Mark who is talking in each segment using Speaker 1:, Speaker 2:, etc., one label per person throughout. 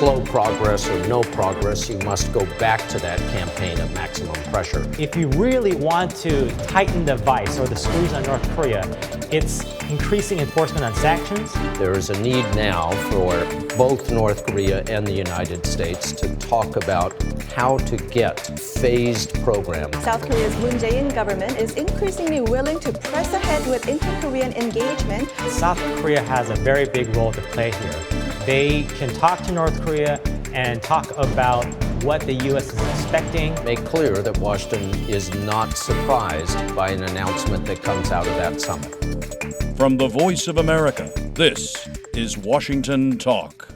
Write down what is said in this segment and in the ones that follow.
Speaker 1: slow progress or no progress, you must go back to that campaign of maximum pressure.
Speaker 2: If you really want to tighten the vice or the squeeze on North Korea, it's increasing enforcement on sanctions.
Speaker 1: There is a need now for both North Korea and the United States to talk about how to get phased programs.
Speaker 3: South Korea's Moon Jae-in government is increasingly willing to press ahead with inter-Korean engagement.
Speaker 2: South Korea has a very big role to play here. They can talk to North Korea and talk about what the U.S. is expecting.
Speaker 1: Make clear that Washington is not surprised by an announcement that comes out of that summit.
Speaker 4: From the Voice of America, this is Washington Talk.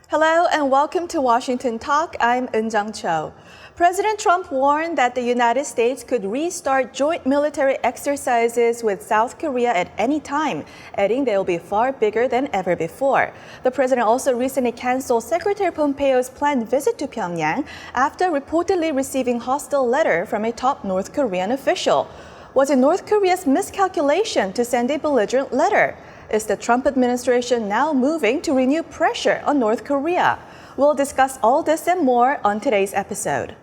Speaker 3: Hello and welcome to Washington Talk. I'm Eun-jung Cho. President Trump warned that the United States could restart joint military exercises with South Korea at any time, adding they will be far bigger than ever before. The president also recently canceled Secretary Pompeo's planned visit to Pyongyang after reportedly receiving hostile letter from a top North Korean official. Was it North Korea's miscalculation to send a belligerent letter? Is the Trump administration now moving to renew pressure on North Korea? We'll discuss all this and more on today's episode.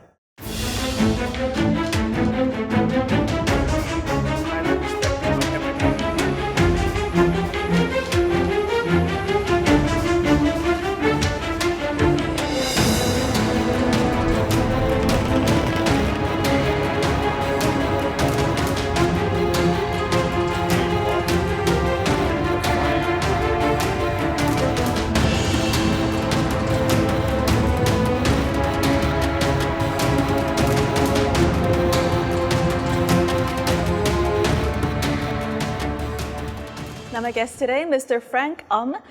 Speaker 3: My guest today, Mr. Frank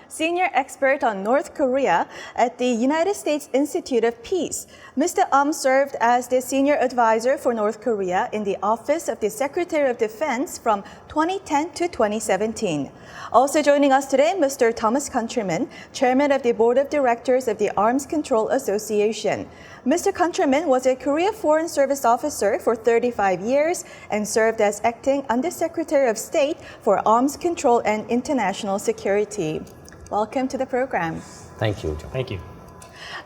Speaker 3: senior expert on North Korea at the United States Institute of Peace. Mr. Served as the senior advisor for North Korea in the Office of the Secretary of Defense from 2010 to 2017. Also joining us today, Mr. Thomas Countryman, chairman of the Board of Directors of the Arms Control Association. Mr. Countryman was a Korea Foreign Service officer for 35 years and served as acting Undersecretary of State for Arms Control and International Security. Welcome to the program.
Speaker 1: Thank you.
Speaker 2: Thank you.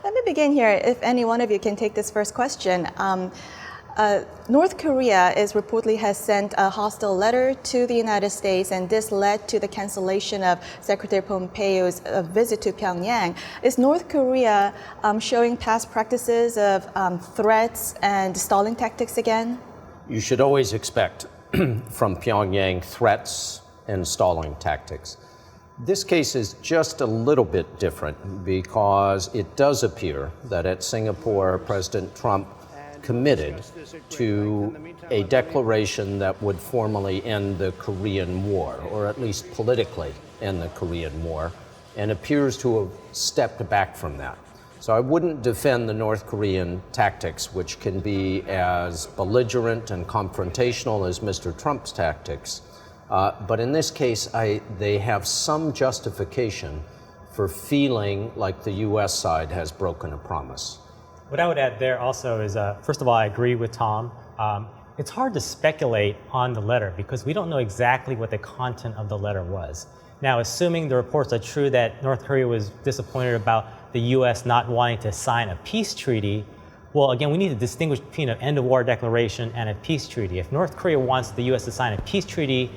Speaker 3: Let me begin here. If any one of you can take this first question. North Korea reportedly has sent a hostile letter to the United States, and this led to the cancellation of Secretary Pompeo's visit to Pyongyang. Is North Korea showing past practices of threats and stalling tactics again?
Speaker 1: You should always expect from Pyongyang threats and stalling tactics. This case is just a little bit different because it does appear that at Singapore, President Trump committed to a declaration that would formally end the Korean War, or at least politically end the Korean War, and appears to have stepped back from that. So I wouldn't defend the North Korean tactics, which can be as belligerent and confrontational as Mr. Trump's tactics. But in this case, they have some justification for feeling like the U.S. side has broken a promise.
Speaker 2: What I would add there also is, first of all, I agree with Tom. It's hard to speculate on the letter because we don't know exactly what the content of the letter was. Now, assuming the reports are true that North Korea was disappointed about the U.S. not wanting to sign a peace treaty, well, again, we need to distinguish between an end-of-war declaration and a peace treaty. If North Korea wants the U.S. to sign a peace treaty,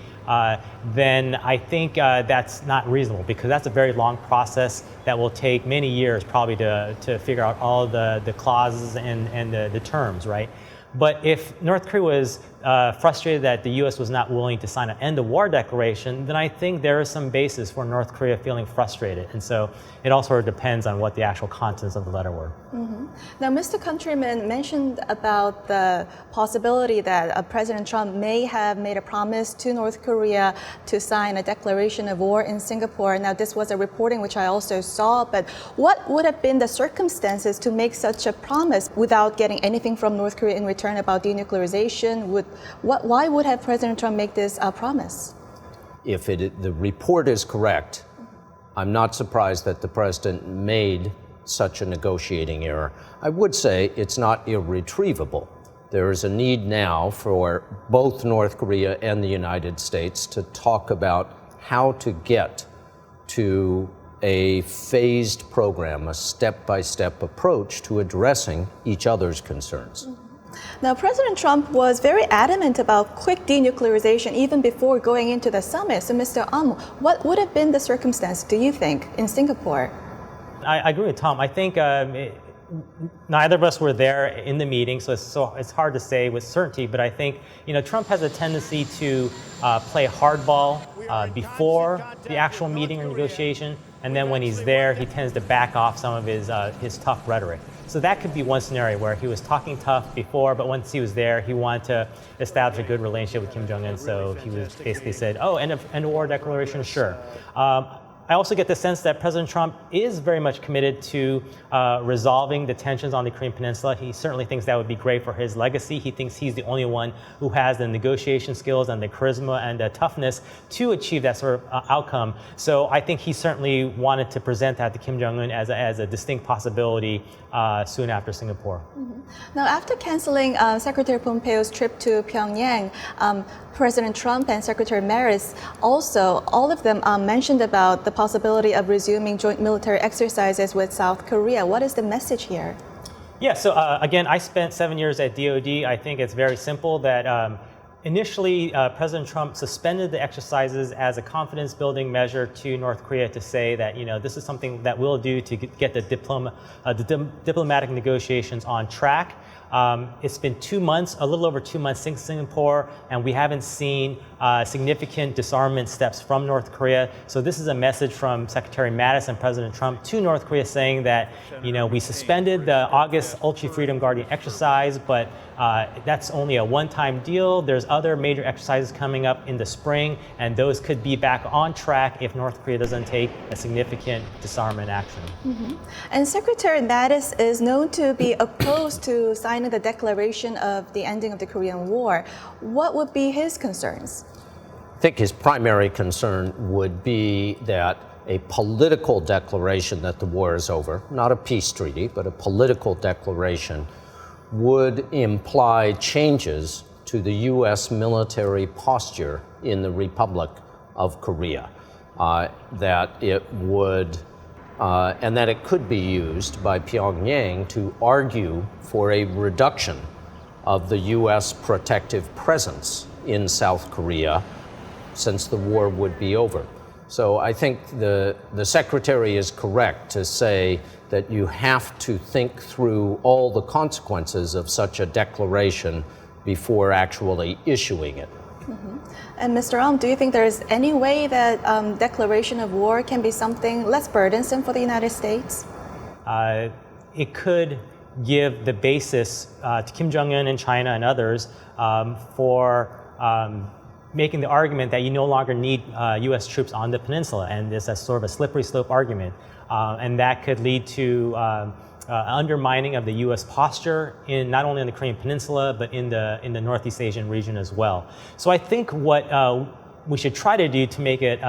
Speaker 2: then I think that's not reasonable because that's a very long process that will take many years probably to figure out all the clauses and the terms, right? But if North Korea was frustrated that the U.S. was not willing to sign an end-of-war declaration, then I think there is some basis for North Korea feeling frustrated. And so it all sort of depends on what the actual contents of the letter were.
Speaker 3: Mm-hmm. Now, Mr. Countryman mentioned about the possibility that President Trump may have made a promise to North Korea to sign a declaration of war in Singapore. Now, this was a reporting which I also saw, but what would have been the circumstances to make such a promise without getting anything from North Korea in return about denuclearization? Why would have President Trump make this promise?
Speaker 1: If the report is correct, I'm not surprised that the president made such a negotiating error. I would say it's not irretrievable. There is a need now for both North Korea and the United States to talk about how to get to a phased program, a step-by-step approach to addressing each other's concerns.
Speaker 3: Now, President Trump was very adamant about quick denuclearization even before going into the summit. So, Mr. What would have been the circumstance, do you think, in Singapore?
Speaker 2: I agree with Tom. I think neither of us were there in the meeting, so it's hard to say with certainty. But I think Trump has a tendency to play hardball before the actual meeting or negotiation, and then when he's there, he tends to back off some of his tough rhetoric. So that could be one scenario where he was talking tough before, but once he was there, he wanted to establish a good relationship with Kim Jong-un. So he was basically said, "Oh, end of war declaration, sure." I also get the sense that President Trump is very much committed to resolving the tensions on the Korean Peninsula. He certainly thinks that would be great for his legacy. He thinks he's the only one who has the negotiation skills and the charisma and the toughness to achieve that sort of outcome. So I think he certainly wanted to present that to Kim Jong-un as a distinct possibility soon after Singapore.
Speaker 3: Mm-hmm. Now, after canceling Secretary Pompeo's trip to Pyongyang, President Trump and Secretary Maris also, all of them mentioned about the possibility of resuming joint military exercises with South Korea. What is the message here?
Speaker 2: Yeah, so again, I spent 7 years at DoD. I think it's very simple that initially President Trump suspended the exercises as a confidence-building measure to North Korea to say that this is something that we'll do to get the diplomatic negotiations on track. It's been 2 months, a little over 2 months since Singapore, and we haven't seen significant disarmament steps from North Korea. So this is a message from Secretary Mattis and President Trump to North Korea saying that, we suspended the August Ultra Freedom Guardian exercise, but that's only a one-time deal. There's other major exercises coming up in the spring, and those could be back on track if North Korea doesn't take a significant disarmament action.
Speaker 3: Mm-hmm. And Secretary Mattis is known to be opposed to signing the declaration of the ending of the Korean War. What would be his concerns?
Speaker 1: I think his primary concern would be that a political declaration that the war is over, not a peace treaty, but a political declaration, would imply changes to the U.S. military posture in the Republic of Korea, that it would, and that it could be used by Pyongyang to argue for a reduction of the U.S. protective presence in South Korea since the war would be over. So I think the Secretary is correct to say that you have to think through all the consequences of such a declaration before actually issuing it.
Speaker 3: Mm-hmm. And Mr. Do you think there is any way that declaration of war can be something less burdensome for the United States?
Speaker 2: It could give the basis to Kim Jong-un and China and others for making the argument that you no longer need U.S. troops on the peninsula, and there's a sort of a slippery slope argument, and that could lead to undermining of the U.S. posture in not only in the Korean Peninsula but in the Northeast Asian region as well. So I think what we should try to do to make it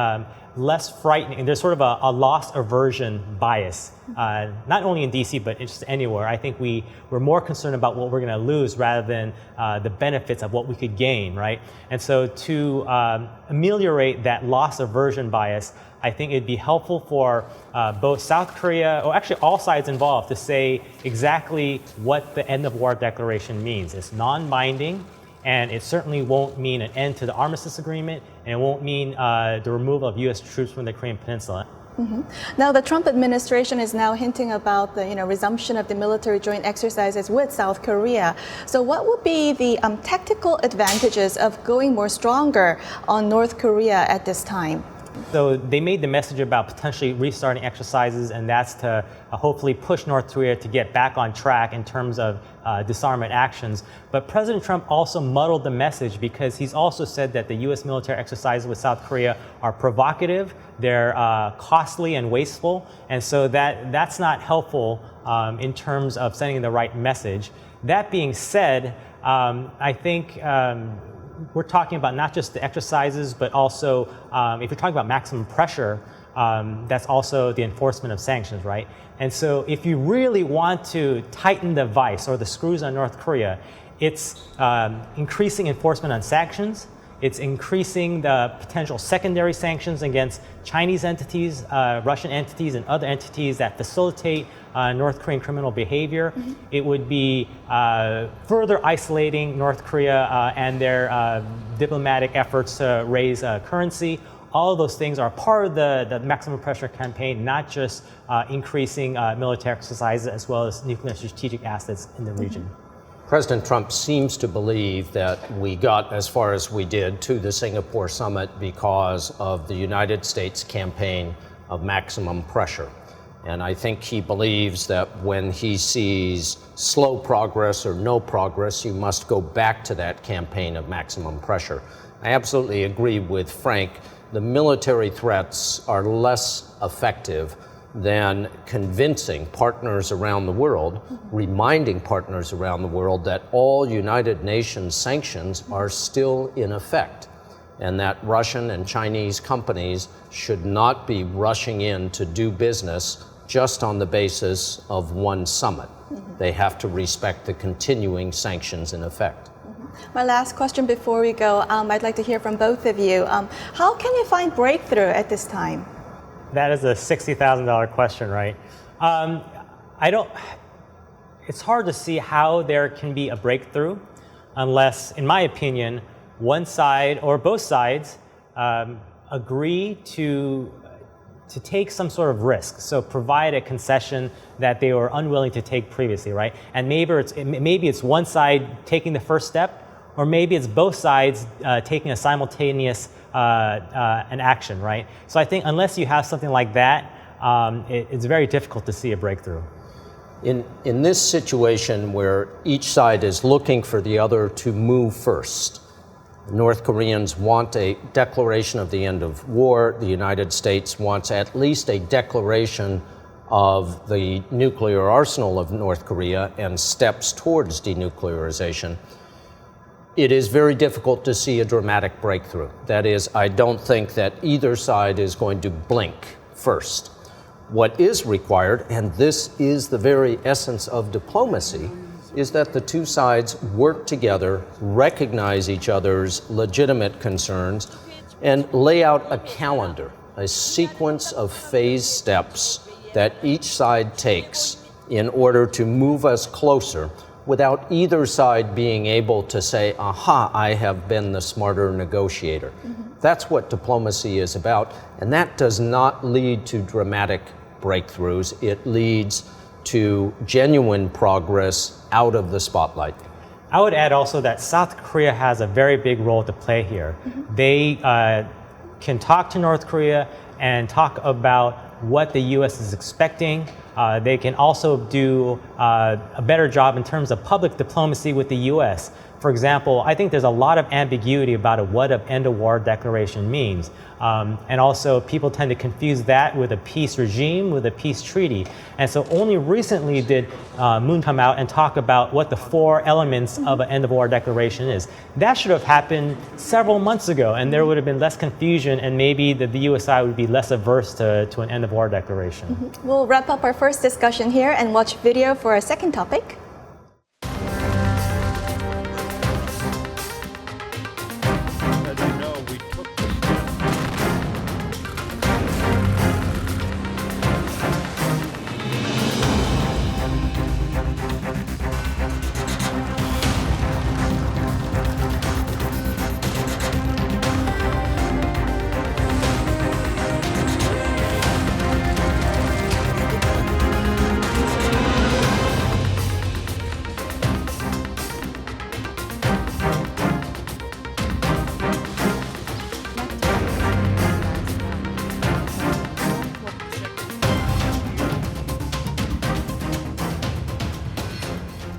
Speaker 2: less frightening, there's sort of a loss aversion bias, not only in DC but just anywhere. I think we're more concerned about what we're going to lose rather than the benefits of what we could gain, right? And so to ameliorate that loss aversion bias, I think it'd be helpful for both South Korea, or actually all sides involved, to say exactly what the end of war declaration means. It's non-binding, and it certainly won't mean an end to the armistice agreement, and it won't mean the removal of U.S. troops from the Korean Peninsula.
Speaker 3: Mm-hmm. Now, the Trump administration is now hinting about the resumption of the military joint exercises with South Korea. So what would be the tactical advantages of going more stronger on North Korea at this time?
Speaker 2: So they made the message about potentially restarting exercises, and that's to hopefully push North Korea to get back on track in terms of disarmament actions. But President Trump also muddled the message because he's also said that the U.S. military exercises with South Korea are provocative, they're costly and wasteful, and so that's not helpful in terms of sending the right message. That being said, I think we're talking about not just the exercises, but also if you're talking about maximum pressure, that's also the enforcement of sanctions, right? And so if you really want to tighten the vice or the screws on North Korea, it's increasing enforcement on sanctions It's increasing the potential secondary sanctions against Chinese entities, Russian entities, and other entities that facilitate North Korean criminal behavior. It would be further isolating North Korea and their diplomatic efforts to raise currency. All of those things are part of the maximum pressure campaign, not just increasing military exercises as well as nuclear strategic assets in the region.
Speaker 1: President Trump seems to believe that we got as far as we did to the Singapore summit because of the United States campaign of maximum pressure. And I think he believes that when he sees slow progress or no progress, you must go back to that campaign of maximum pressure. I absolutely agree with Frank. The military threats are less effective than convincing partners around the world, reminding partners around the world that all United Nations sanctions are still in effect, and that Russian and Chinese companies should not be rushing in to do business just on the basis of one summit. They have to respect the continuing sanctions in effect.
Speaker 3: My last question before we go, I'd like to hear from both of you. How can you find breakthrough at this time?
Speaker 2: That is a $60,000 question, right? It's hard to see how there can be a breakthrough unless, in my opinion, one side or both sides agree to take some sort of risk. So provide a concession that they were unwilling to take previously, right? And maybe it's one side taking the first step, or maybe it's both sides taking a simultaneous an action, right? So I think unless you have something like that, it's very difficult to see a breakthrough.
Speaker 1: In this situation where each side is looking for the other to move first, the North Koreans want a declaration of the end of war. The United States wants at least a declaration of the nuclear arsenal of North Korea and steps towards denuclearization. It is very difficult to see a dramatic breakthrough. That is, I don't think that either side is going to blink first. What is required, and this is the very essence of diplomacy, is that the two sides work together, recognize each other's legitimate concerns, and lay out a calendar, a sequence of phase steps that each side takes in order to move us closer without either side being able to say, aha, I have been the smarter negotiator. That's what diplomacy is about, and that does not lead to dramatic breakthroughs. It leads to genuine progress out of the spotlight.
Speaker 2: I would add also that South Korea has a very big role to play here. They can talk to North Korea and talk about what the U.S. is expecting. They can also do a better job in terms of public diplomacy with the U.S. For example, I think there's a lot of ambiguity about what an end-of-war declaration means. And also, people tend to confuse that with a peace regime, with a peace treaty. And so only recently did Moon come out and talk about what the 4 elements of an end-of-war declaration is. That should have happened several months ago, and there would have been less confusion, and maybe the U.S. side would be less averse to an end-of-war declaration.
Speaker 3: We'll wrap up our first discussion here and watch video for our second topic.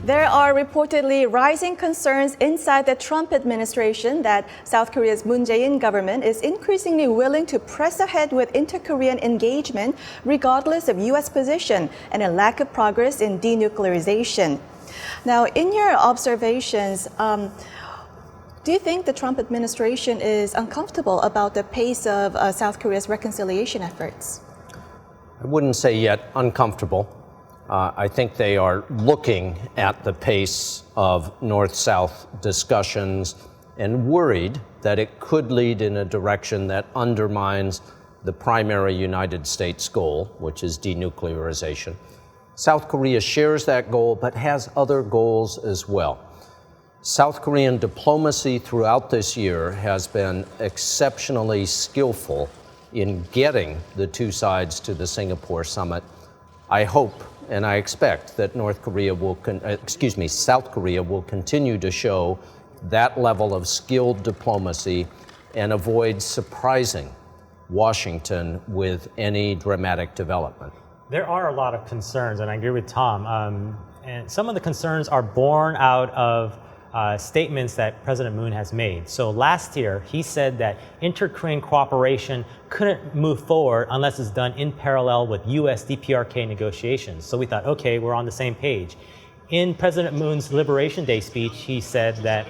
Speaker 3: There are reportedly rising concerns inside the Trump administration that South Korea's Moon Jae-in government is increasingly willing to press ahead with inter-Korean engagement regardless of U.S. position and a lack of progress in denuclearization. Now, in your observations, do you think the Trump administration is uncomfortable about the pace of South Korea's reconciliation efforts?
Speaker 1: I wouldn't say yet uncomfortable. I think they are looking at the pace of North-South discussions and worried that it could lead in a direction that undermines the primary United States goal, which is denuclearization. South Korea shares that goal, but has other goals as well. South Korean diplomacy throughout this year has been exceptionally skillful in getting the two sides to the Singapore summit. I hope and I expect that South Korea will continue to show that level of skilled diplomacy and avoid surprising Washington with any dramatic development.
Speaker 2: There are a lot of concerns, and I agree with Tom. And some of the concerns are born out of statements that President Moon has made. So last year, he said that inter-Korean cooperation couldn't move forward unless it's done in parallel with U.S. DPRK negotiations. So we thought, okay, we're on the same page. In President Moon's Liberation Day speech, he said that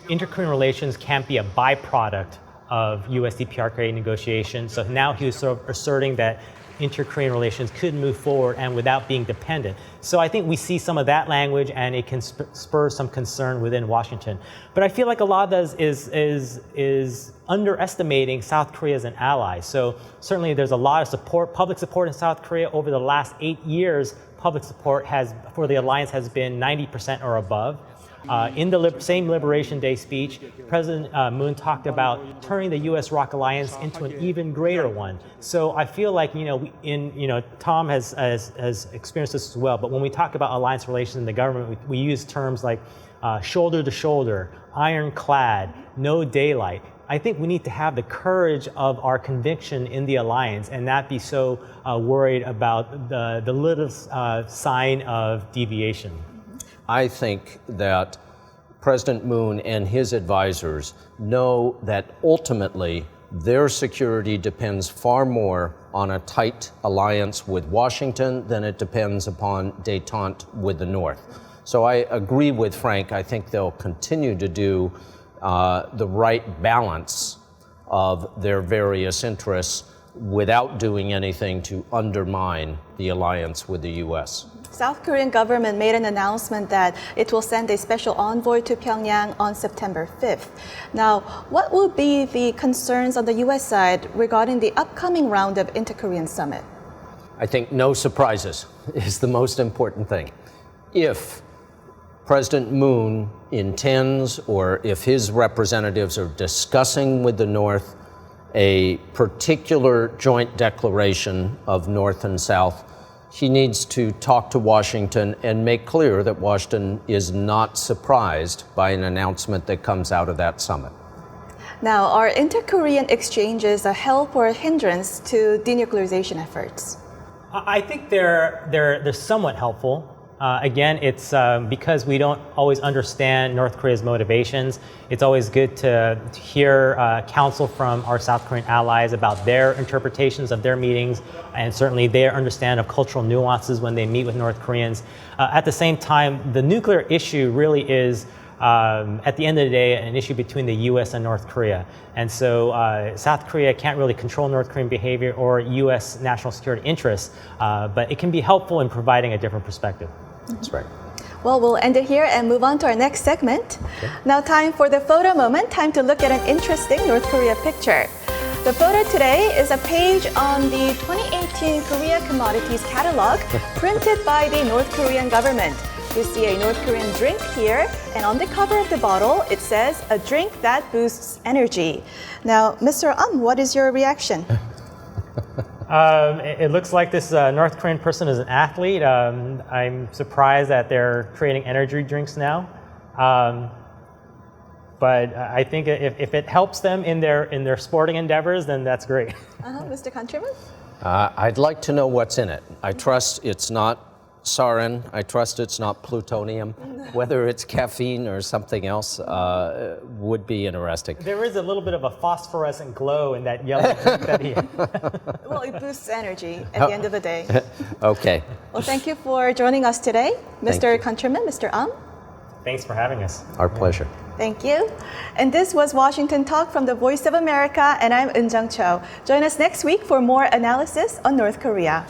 Speaker 2: inter-Korean relations can't be a byproduct of U.S. DPRK negotiations. So now he was sort of asserting that inter-Korean relations could move forward and without being dependent. So I think we see some of that language, and it can spur some concern within Washington. But I feel like a lot of that is underestimating South Korea as an ally. So certainly there's a lot of support, public support in South Korea. Over the last 8 years, public support for the alliance has been 90% or above. In the same Liberation Day speech, President Moon talked about turning the U.S.-ROC alliance into an even greater one. So I feel like, Tom has experienced this as well, but when we talk about alliance relations in the government, we use terms like shoulder to shoulder, ironclad, no daylight. I think we need to have the courage of our conviction in the alliance and not be so worried about the little sign of deviation.
Speaker 1: I think that President Moon and his advisors know that ultimately their security depends far more on a tight alliance with Washington than it depends upon détente with the North. So I agree with Frank. I think they'll continue to do the right balance of their various interests without doing anything to undermine the alliance with the U.S.
Speaker 3: South Korean government made an announcement that it will send a special envoy to Pyongyang on September 5th. Now, what will be the concerns on the U.S. side regarding the upcoming round of inter-Korean summit?
Speaker 1: I think no surprises is the most important thing. If President Moon intends, or if his representatives are discussing with the North a particular joint declaration of North and South, he needs to talk to Washington and make clear that Washington is not surprised by an announcement that comes out of that summit.
Speaker 3: Now, are inter-Korean exchanges a help or a hindrance to denuclearization efforts?
Speaker 2: I think they're somewhat helpful. Again, it's because we don't always understand North Korea's motivations. It's always good to hear counsel from our South Korean allies about their interpretations of their meetings, and certainly their understanding of cultural nuances when they meet with North Koreans. At the same time, the nuclear issue really is, at the end of the day, an issue between the U.S. and North Korea. And so South Korea can't really control North Korean behavior or U.S. national security interests, but it can be helpful in providing a different perspective.
Speaker 1: That's right.
Speaker 3: Well, we'll end it here and move on to our next segment. Okay. Now, time for the photo moment. Time to look at an interesting North Korea picture. The photo today is a page on the 2018 Korea Commodities Catalog printed by the North Korean government. You see a North Korean drink here, and on the cover of the bottle, it says, "A drink that boosts energy." Now, Mr. What is your reaction?
Speaker 2: It looks like this North Korean person is an athlete. I'm surprised that they're creating energy drinks now. But I think if it helps them in their sporting endeavors, then that's great.
Speaker 3: Mr. Countryman?
Speaker 1: I'd like to know what's in it. I trust it's not sarin. I trust it's not plutonium. Whether it's caffeine or something else would be interesting.
Speaker 2: There is a little bit of a phosphorescent glow in that yellow drink that he had.
Speaker 3: Well, it boosts energy at the end of the day.
Speaker 1: Okay.
Speaker 3: Well, thank you for joining us today, Mr. Countryman, Mr.
Speaker 2: Thanks for having us.
Speaker 1: Our pleasure.
Speaker 3: Thank you. And this was Washington Talk from the Voice of America, and I'm Eun Jung Cho. Join us next week for more analysis on North Korea.